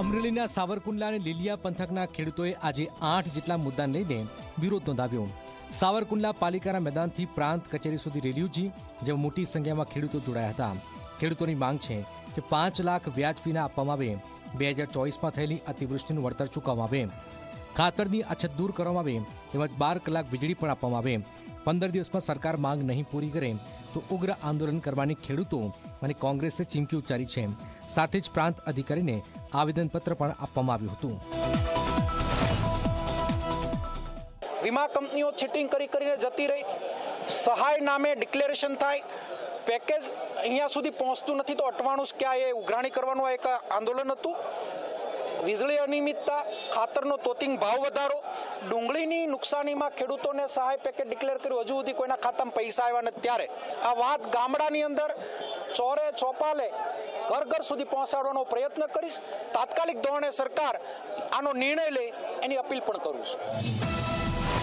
અમરેલીના સાવરકુંડલા અને લીલિયા પંથકના ખેડૂતોએ આજે 8 જેટલા મુદ્દાને લઈને વિરોધ નોંધાવ્યો। સાવરકુંડલા પાલિકાના મેદાનથી પ્રાંત કચેરી સુધી રેલી યોજી, જેમાં મોટી સંખ્યામાં ખેડૂતો જોડાયા હતા। ખેડૂતોની માંગ છે કે 5 લાખ વ્યાજ વિના આપવામાં આવે, 2024માં થયેલી અતિવૃષ્ટિનું વળતર ચૂકવવામાં આવે, ખાતરની અછત દૂર કરવામાં આવે, તેમજ 12 કલાક વીજળી પણ આપવામાં આવે। 15 દિવસમાં સરકાર માંગ નહીં પૂરી કરે તો ઉગ્ર આંદોલન કરવાની ખેડૂતો અને કોંગ્રેસે ચીમકી ઉચ્ચારી છે। સાથે જ પ્રાંત અધિકારીને આવેદનપત્ર પણ આપવામાં આવ્યું હતું। વીમા કંપનીઓ ચીટિંગ કરીને જતી રહી, સહાય નામે ડિક્લેરેશન થાય, પેકેજ અહીંયા સુધી પહોંચતું નથી તો અટવાણું ક્યાં એ ઉઘરાણી કરવાનું એક આંદોલન હતું। વીજળી અનિયમિતતા, ખાતરનો તોતિંગ ભાવ વધારો, ડુંગળીની નુકસાનીમાં ખેડૂતોને સહાય પેકેજ ડિક્લેર કર્યું, હજુ સુધી કોઈના ખાતામાં પૈસા આવ્યા નથી। ત્યારે આ વાત ગામડાની અંદર ચોરે ચોપાલે ઘર ઘર સુધી પહોંચાડવાનો પ્રયત્ન કરીશ। તાત્કાલિક ધોરણે સરકાર આનો નિર્ણય લે એની અપીલ પણ કરું છું।